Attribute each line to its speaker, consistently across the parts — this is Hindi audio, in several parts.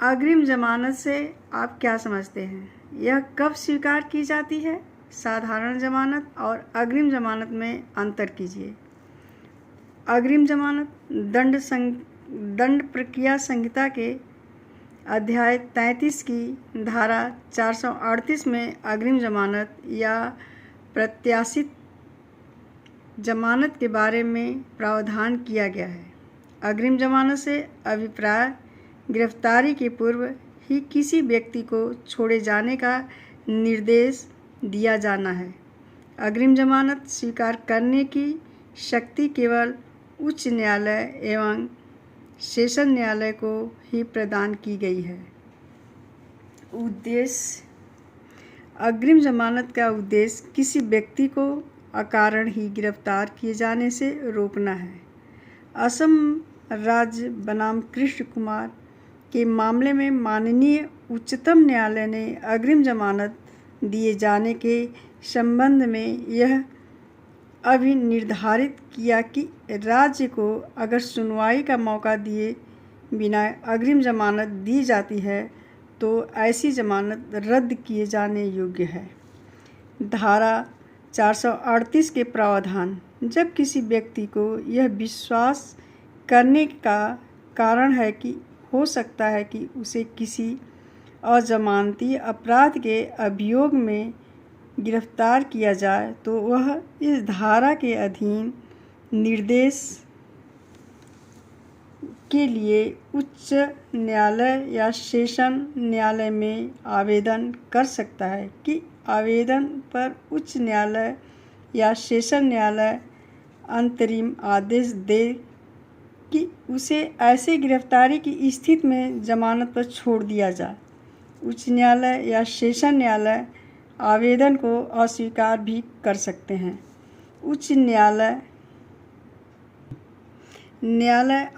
Speaker 1: अग्रिम जमानत से आप क्या समझते हैं? यह कब स्वीकार की जाती है? साधारण जमानत और अग्रिम जमानत में अंतर कीजिए। अग्रिम जमानत दंड प्रक्रिया संहिता के अध्याय 33 की धारा 438 में अग्रिम जमानत या प्रत्याशित जमानत के बारे में प्रावधान किया गया है। अग्रिम जमानत से अभिप्राय गिरफ्तारी के पूर्व ही किसी व्यक्ति को छोड़े जाने का निर्देश दिया जाना है। अग्रिम जमानत स्वीकार करने की शक्ति केवल उच्च न्यायालय एवं सेशन न्यायालय को ही प्रदान की गई है। उद्देश्य: अग्रिम जमानत का उद्देश्य किसी व्यक्ति को अकारण ही गिरफ्तार किए जाने से रोकना है। असम राज्य बनाम कृष्ण कुमार के मामले में माननीय उच्चतम न्यायालय ने अग्रिम जमानत दिए जाने के संबंध में यह अभी निर्धारित किया कि राज्य को अगर सुनवाई का मौका दिए बिना अग्रिम जमानत दी जाती है तो ऐसी जमानत रद्द किए जाने योग्य है। धारा 438 के प्रावधान: जब किसी व्यक्ति को यह विश्वास करने का कारण है कि हो सकता है कि उसे किसी अजमानती अपराध के अभियोग में गिरफ्तार किया जाए तो वह इस धारा के अधीन निर्देश के लिए उच्च न्यायालय या सेशन न्यायालय में आवेदन कर सकता है कि आवेदन पर उच्च न्यायालय या सेशन न्यायालय अंतरिम आदेश दे कि उसे ऐसे गिरफ्तारी की स्थिति में जमानत पर छोड़ दिया जाए। उच्च न्यायालय या सेशन न्यायालय आवेदन को अस्वीकार भी कर सकते हैं। उच्च न्यायालय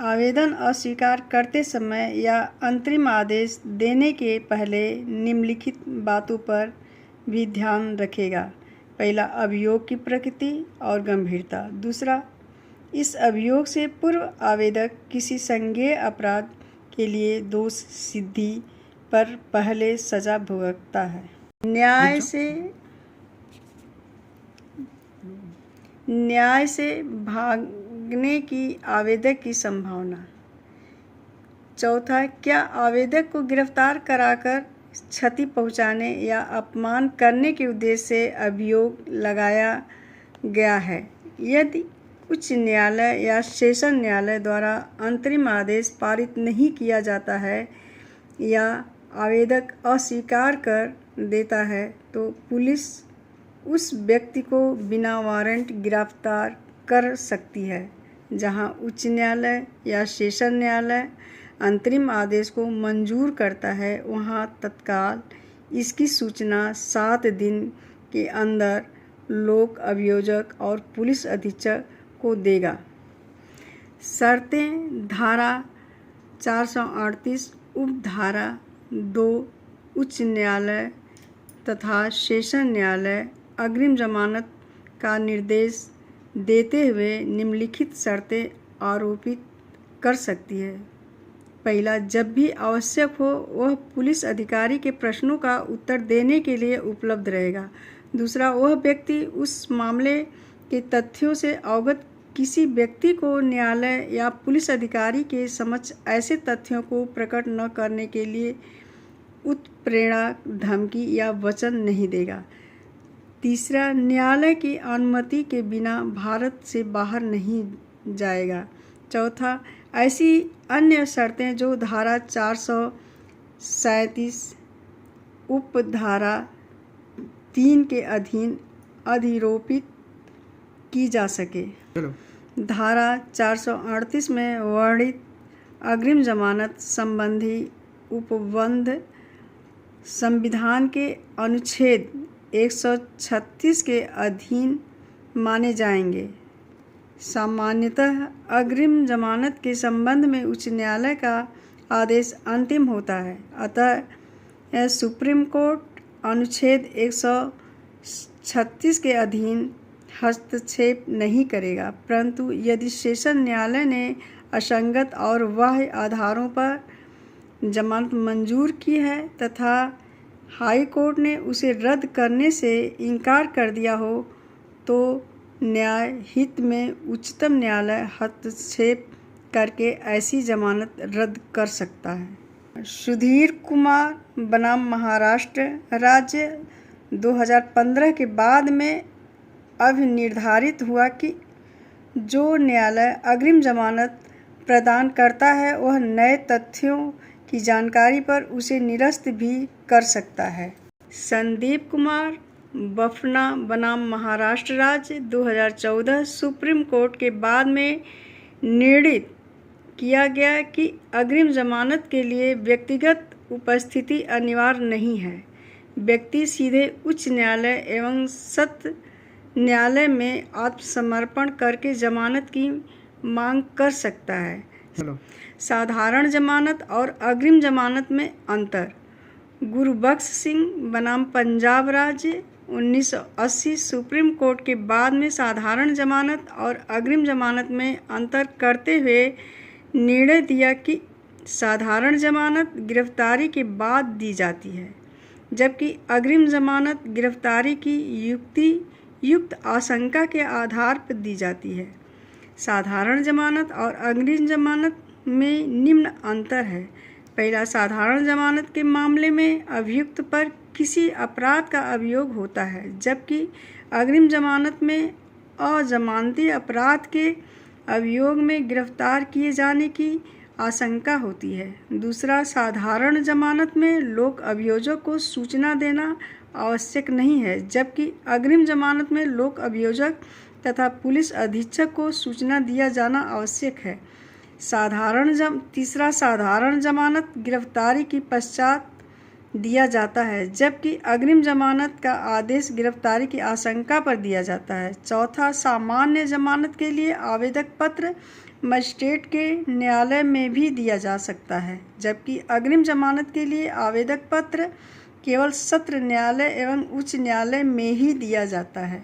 Speaker 1: आवेदन अस्वीकार करते समय या अंतरिम आदेश देने के पहले निम्नलिखित बातों पर भी ध्यान रखेगा। पहला, अभियोग की प्रकृति और गंभीरता। दूसरा, इस अभियोग से पूर्व आवेदक किसी संज्ञेय अपराध के लिए दोष सिद्धि पर पहले सजा भुगतता है। न्याय से भागने की आवेदक की संभावना। चौथा, क्या आवेदक को गिरफ्तार कराकर क्षति पहुंचाने या अपमान करने के उद्देश्य से अभियोग लगाया गया है। यदि उच्च न्यायालय या सेशन न्यायालय द्वारा अंतरिम आदेश पारित नहीं किया जाता है या आवेदक अस्वीकार कर देता है तो पुलिस उस व्यक्ति को बिना वारंट गिरफ्तार कर सकती है। जहां उच्च न्यायालय या सेशन न्यायालय अंतरिम आदेश को मंजूर करता है वहां तत्काल इसकी सूचना 7 दिन के अंदर लोक अभियोजक और पुलिस अधीक्षक को देगा। शर्तें: धारा 438 उपधारा 2 उच्च न्यायालय तथा सेशन न्यायालय अग्रिम जमानत का निर्देश देते हुए निम्नलिखित शर्तें आरोपित कर सकती है। पहला, जब भी आवश्यक हो वह पुलिस अधिकारी के प्रश्नों का उत्तर देने के लिए उपलब्ध रहेगा। दूसरा, वह व्यक्ति उस मामले के तथ्यों से अवगत किसी व्यक्ति को न्यायालय या पुलिस अधिकारी के समक्ष ऐसे तथ्यों को प्रकट न करने के लिए उत्प्रेरणा, धमकी या वचन नहीं देगा। तीसरा, न्यायालय की अनुमति के बिना भारत से बाहर नहीं जाएगा। चौथा, ऐसी अन्य शर्तें जो धारा 437 उपधारा 3 के अधीन अधिरोपित की जा सके। धारा 438 में वर्णित अग्रिम जमानत संबंधी उपबंध संविधान के अनुच्छेद 136 के अधीन माने जाएंगे। सामान्यतः अग्रिम जमानत के संबंध में उच्च न्यायालय का आदेश अंतिम होता है, अतः सुप्रीम कोर्ट अनुच्छेद 136 के अधीन हस्तक्षेप नहीं करेगा। परंतु यदि सेशन न्यायालय ने असंगत और बाह्य आधारों पर जमानत मंजूर की है तथा हाई कोर्ट ने उसे रद्द करने से इनकार कर दिया हो तो न्याय हित में उच्चतम न्यायालय हस्तक्षेप करके ऐसी जमानत रद्द कर सकता है। सुधीर कुमार बनाम महाराष्ट्र राज्य 2015 के बाद में अब निर्धारित हुआ कि जो न्यायालय अग्रिम जमानत प्रदान करता है वह नए तथ्यों की जानकारी पर उसे निरस्त भी कर सकता है। संदीप कुमार बफना बनाम महाराष्ट्र राज्य 2014 सुप्रीम कोर्ट के बाद में निर्णित किया गया कि अग्रिम जमानत के लिए व्यक्तिगत उपस्थिति अनिवार्य नहीं है। व्यक्ति सीधे उच्च न्यायालय एवं सत्र न्यायालय में आत्मसमर्पण करके जमानत की मांग कर सकता है। साधारण जमानत और अग्रिम जमानत में अंतर। गुरबख्श सिंह बनाम पंजाब राज्य 1980 सुप्रीम कोर्ट के बाद में साधारण जमानत और अग्रिम जमानत में अंतर करते हुए निर्णय दिया कि साधारण जमानत गिरफ्तारी के बाद दी जाती है, जबकि अग्रिम जमानत गिरफ्तारी की युक्त आशंका के आधार पर दी जाती है। साधारण जमानत और अग्रिम जमानत में निम्न अंतर है। पहला, साधारण जमानत के मामले में अभियुक्त पर किसी अपराध का अभियोग होता है, जबकि अग्रिम जमानत में अजमानती अपराध के अभियोग में गिरफ्तार किए जाने की आशंका होती है। दूसरा, साधारण जमानत में लोक अभियोजक को सूचना देना आवश्यक नहीं है, जबकि अग्रिम जमानत में लोक अभियोजक तथा पुलिस अधीक्षक को सूचना दिया जाना आवश्यक है। तीसरा, साधारण जमानत गिरफ्तारी के पश्चात दिया जाता है, जबकि अग्रिम जमानत का आदेश गिरफ्तारी की आशंका पर दिया जाता है। चौथा, सामान्य जमानत के लिए आवेदक पत्र मजिस्ट्रेट के न्यायालय में भी दिया जा सकता है, जबकि अग्रिम जमानत के लिए आवेदक पत्र केवल सत्र न्यायालय एवं उच्च न्यायालय में ही दिया जाता है।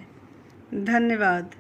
Speaker 1: धन्यवाद।